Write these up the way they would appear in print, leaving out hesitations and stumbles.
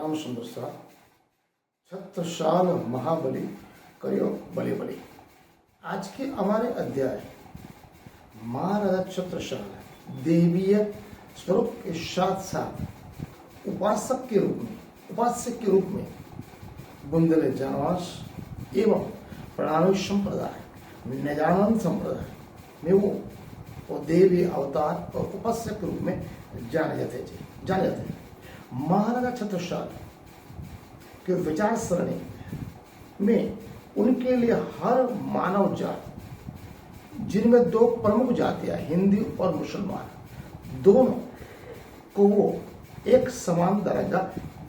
रामचंद्र शाह छत्रसाल महाबली करियो बले बले। आज के हमारे अध्याय महाराजा छत्रसाल देवीय स्वरूप के साथ साथ उपासक के रूप में बुंदेले जानवास एवं प्रणाली संप्रदाय निजानंद संप्रदाय में वो देवी अवतार और उपासक के रूप में जाने जाते हैं। महाराजा छत्रसाल के विचार सरणी में उनके लिए हर मानव जात, जिनमें दो प्रमुख जातियां हिंदू और मुसलमान, दोनों को वो एक समान दर्जा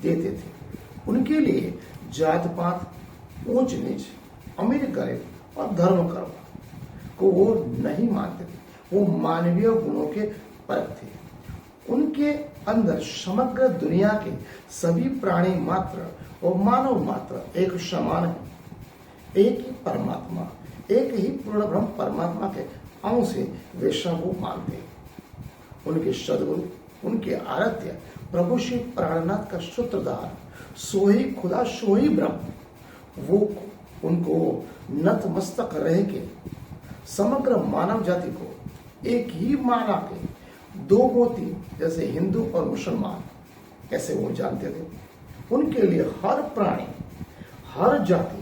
देते थे। उनके लिए जात पात, ऊंच नीच, अमीर गरीब और धर्म कर्म को वो नहीं मानते थे। वो मानवीय गुणों के परख थे। उनके अंदर समग्र दुनिया के सभी प्राणी मात्र और मानव मात्र एक समान है। एक ही परमात्मा, एक ही पूर्ण ब्रह्म परमात्मा के अंश से वे सब मानते हैं। उनके सदगुरु, उनके आराध्य प्रभु श्री प्राणनाथ का सूत्रधार सो ही खुदा सो ही ब्रह्म, वो उनको नतमस्तक रह के समग्र मानव जाति को एक ही माला के दो मोती जैसे हिंदू और मुसलमान ऐसे वो जानते थे। उनके लिए हर प्राणी, हर जाति,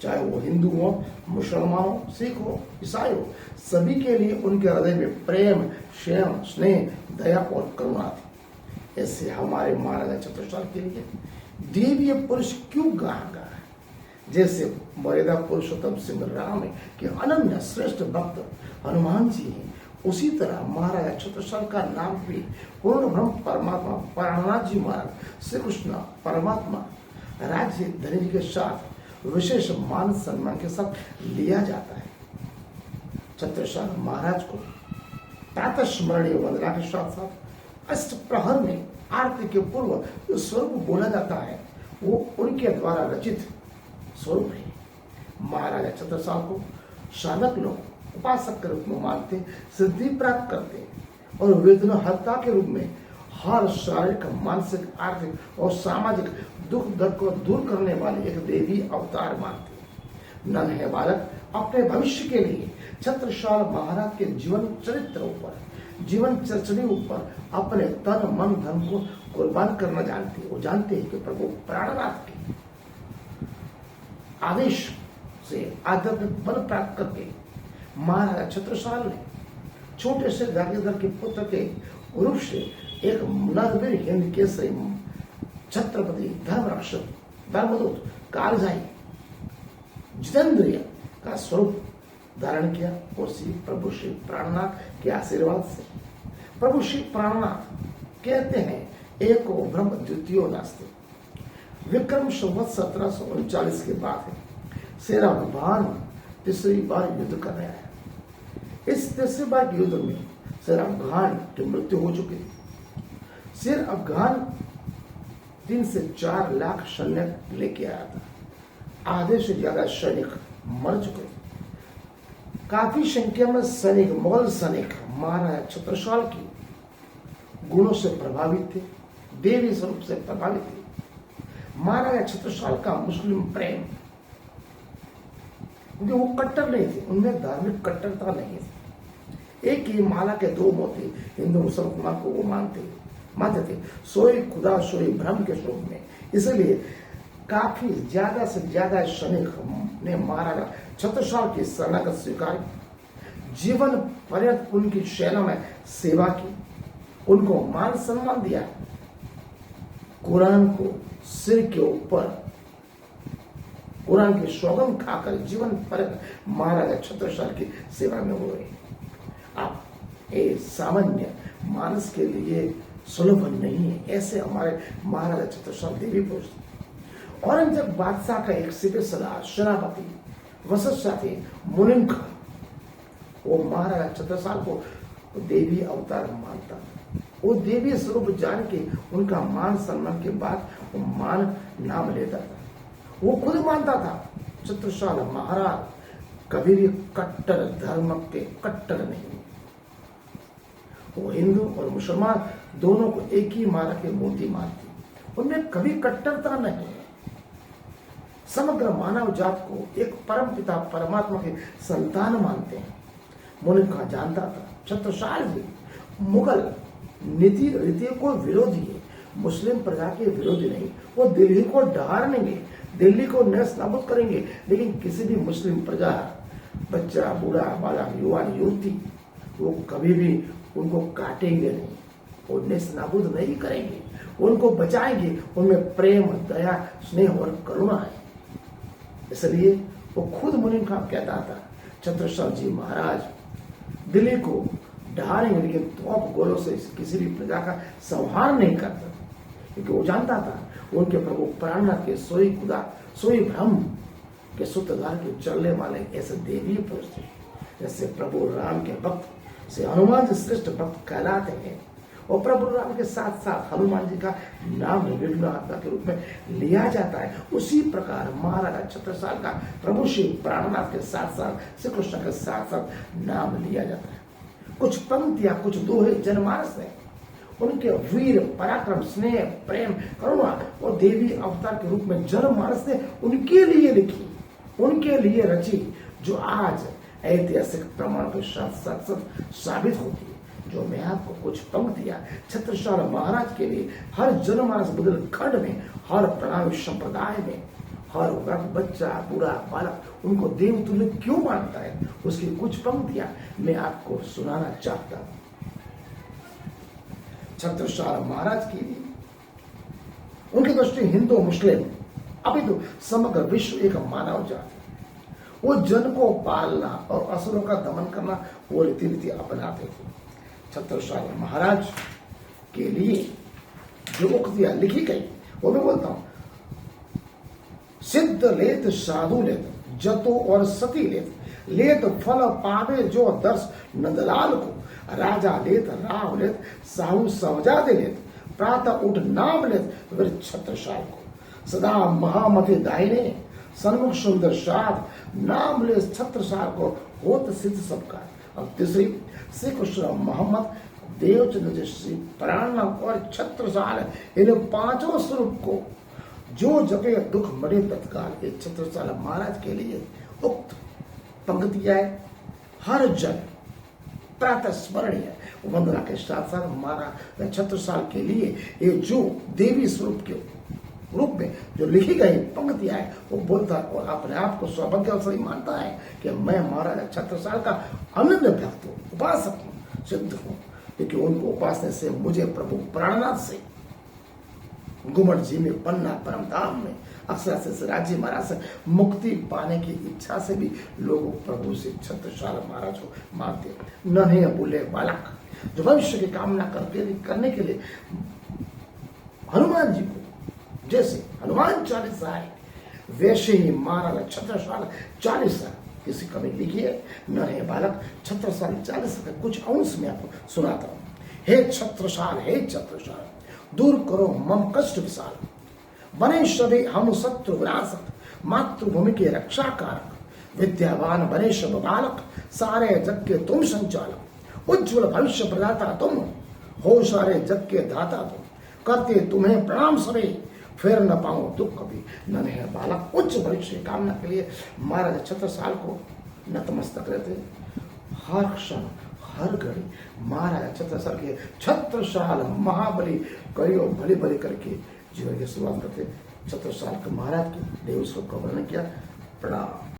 चाहे वो हिंदू हो, मुसलमान हो, सिख हो, ईसाई हो, सभी के लिए उनके हृदय में प्रेम, क्षेम, स्नेह, दया और करुणा थी। ऐसे हमारे महाराजा छत्रसाल के लिए देवीय पुरुष क्यों कहा गया है? जैसे मर्यादा पुरुषोत्तम सिंह राम के अनन्य श्रेष्ठ भक्त हनुमान जी हैं, उसी तरह महाराजा छत्रसाल का नाम भी पूर्ण ब्रह्म परमात्मा प्राणनाथ जी महाराज श्री कृष्ण परमात्मा राज्य धनी के साथ विशेष मान सम्मान के साथ लिया जाता है। छत्रसाल महाराज को प्रातः स्मरणीय वंदना के साथ साथ अष्ट प्रहर में आरती के पूर्व जो स्वरूप बोला जाता है वो उनके द्वारा रचित स्वरूप है। महाराजा छत्रसाल को साधक लोग उपासक के रूप में मानते, सिद्धि प्राप्त करते और विघ्नहर्ता के रूप में हर शारीरिक, मानसिक, आर्थिक और सामाजिक दुख दर्द को दूर करने वाले एक देवी अवतार मानते। नन्हे बालक अपने भविष्य के लिए छत्रसाल महाराज के जीवन चरित्र ऊपर अपने तन मन धन को कुर्बान करना जानते। वो जानते हैं कि प्रभु प्राणनाथ के आदेश से आध्यात्मिक बल प्राप्त करके महाराजा छत्रसाल ने छोटे से जागीरदार के पुत्र के रूप से एक नरवीर हिंद केसरी छत्रपति धर्मरक्षक, धर्मदूत, कालजाई, जितेंद्रिय का स्वरूप धारण किया। और श्री प्रभु श्री प्राणनाथ के आशीर्वाद से प्रभु श्री प्राणनाथ कहते हैं एको ब्रह्म द्वितीयो नास्ति। विक्रम संवत 1739 के बाद है शेरा भगवान तीसरी बार युद्ध कर रहा है। इस तीसरी बार के युद्ध में शेर अफगान की मृत्यु हो चुकी थी। शेर अफगान 3 से 4 लाख सैन्य लेके आया था। आधे से ज्यादा सैनिक मर चुके थे। काफी संख्या में सैनिक, मुगल सैनिक महाराजा छत्रसाल की गुणों से प्रभावित थे, देवी स्वरूप से प्रभावित थे। महाराजा छत्रसाल का मुस्लिम प्रेम, क्योंकि वो कट्टर नहीं थे, उनमें धार्मिक कट्टरता नहीं थी। एक ही माला के दो मोती हिंदू मुसलमान को वो मानते थे, सोई खुदा सोई ब्रह्म के स्वरूप में। इसलिए काफी ज्यादा से ज्यादा सैनिक ने महाराजा छत्रसाल की शरणागत स्वीकार, जीवन पर्यंत उनकी सेना में सेवा की, उनको मान सम्मान दिया। कुरान को सिर के ऊपर, कुरान की सौगंध खाकर जीवन पर महाराजा छत्रसाल की सेवा में हो रहे। आप ये सामान्य मानस के लिए सुलभ नहीं है। ऐसे हमारे महाराजा छत्रसाल देवी पुरुष। औरंगजेब बादशाह का एक सीधे सलाह सेनापति वशिष्ठ थे मुनिम खान, वो महाराजा छत्रसाल को देवी अवतार मानता। वो देवी स्वरूप जान के उनका मान सम्मान के बाद वो मान नाम लेता था। वो खुद मानता था छत्रसाल महाराज कभी भी कट्टर धर्म के कट्टर नहीं। वो हिंदू और मुसलमान दोनों को एक ही माला के मोती मानते। उनमें कभी कट्टरता नहीं है। समग्र मानव जात को एक परम पिता परमात्मा के संतान मानते हैं। मुनिका जानता था छत्रसाल जी मुगल नीति रीतियों को विरोधी है, मुस्लिम प्रजा के विरोधी नहीं। वो दिल्ली को ढारनेंगे, दिल्ली को नेस्त नाबूद करेंगे, लेकिन किसी भी मुस्लिम प्रजा, बच्चा, बूढ़ा, बालक, युवा, युवती, वो कभी भी उनको काटेंगे नहीं, वो नेस्त नाबूद नहीं करेंगे, उनको बचाएंगे। उनमें प्रेम, दया, स्नेह और करुणा है। इसलिए वो खुद मुनीम खां कहता था छत्रसाल जी महाराज दिल्ली को ढालेंगे, लेकिन तोप गोलों से किसी भी प्रजा का संहार नहीं करता, क्योंकि वो जानता था उनके प्रभु प्राणनाथ के सोई खुदा सोई ब्रह्म के सूत्रधार के चलने वाले ऐसे देवी पुरुष थे। जैसे प्रभु राम के भक्त से हनुमान जी श्रेष्ठ भक्त कहलाते हैं, और प्रभु राम के साथ साथ हनुमान जी का नाम विघ्नहर्ता के रूप में लिया जाता है। उसी प्रकार महाराजा छत्रसाल का प्रभु श्री प्राणनाथ के साथ साथ श्री कृष्ण के साथ साथ नाम लिया जाता है। कुछ पंक्तियां, कुछ दोहे जनमानस में उनके वीर पराक्रम, स्नेह, प्रेम, करुणा और देवी अवतार के रूप में जनमानस ने उनके लिए लिखी, उनके लिए रची, जो आज ऐतिहासिक प्रमाण के साथ साबित होती है। जो मैं आपको कुछ पंक्तियां छत्रसाल महाराज के लिए हर जनमानस बुंदेलखंड में, हर प्रणामी संप्रदाय में, हर वर्ग, बच्चा, बूढ़ा, बालक उनको देवतुल्य क्यों मानता है, उसकी कुछ पंक्तियां मैं आपको सुनाना चाहता हूं। छत्रसाल महाराज की उनकी दृष्टि हिंदू मुस्लिम अभी तो समग्र विश्व एक मानव जात है। वो जन को पालना और असुरों का दमन करना वो रीति अपनाते थे। छत्रसाल महाराज के लिए जो उक्तियां लिखी गई वो मैं बोलता हूं। सिद्ध लेत साधु लेत जतो और सती लेत फल पावे जो दर्श नंदलाल को, राजा लेत राव लेत साहू सवजादे लेत प्रातः उठ नाम लेत वीर छत्रसाल को, सदा महामति दाहिने सन्मुख सुंदर साध नाम ले छत्रसाल को होत सिद्ध सबका। अब तीसरी श्री कृष्ण मोहम्मद देवचंद्र श्री प्राणनाथ और छत्रसाल इन पांचों स्वरूप को जो जपे दुख मरे तत्काल। ये छत्रसाल महाराज के लिए उक्त पंक्तियां हर जन प्रातः स्मरणीय वंदना के साथ साथ हमारा छत्रसाल के लिए ये जो देवी स्वरूप के रूप में जो लिखी गई पंक्तियां है वो बोलता है और अपने आप को सौभाग्यशाली मानता है कि मैं महाराजा छत्रसाल का अनन्य भक्त हूँ, उपासक हूँ, सिद्ध हूँ, क्योंकि उनको उपासना से मुझे प्रभु प्राणनाथ से गुमट जी में पन्ना परम धाम में अक्षरा से राज्य महाराज से मुक्ति पाने की इच्छा से भी लोग प्रभु से छत्रसाल महाराज को मानते। नन्हे बोले बालक जो भविष्य की कामना करने के लिए हनुमान जी को जैसे हनुमान चालीसा है वैसे ही महाराजा छत्रसाल चालीसा किसी कवि लिखी है। नन्हे बालक छत्रसाल चालीसा का कुछ अंश में आपको सुनाता हूं। हे छत्रसाल दूर करो मम कष्ट विशाल, बने सभी हम शत्रु विनाशक, मातृभूमि के रक्षा कारक, विद्यावान बने सब बालक, सारे जग के तुम संचालक, उज्ज्वल भविष्य प्रदाता तुम हो, सारे जग के दाता तुम, करते तुम्हें प्रणाम सभी, फिर न पाऊं दुख कभी। नन्हे बालक उच्च भविष्य की कामना के लिए महाराजा छत्रसाल को नतमस्तक रहते। हर क्षण हर घड़ी महाराजा छत्रसाल के छत्रसाल महाबली करियो भली भली करके जीवन की शुरुआत करते। छत्रसाल के महाराज के देव स्वरूप का वर्णन किया। प्रणाम।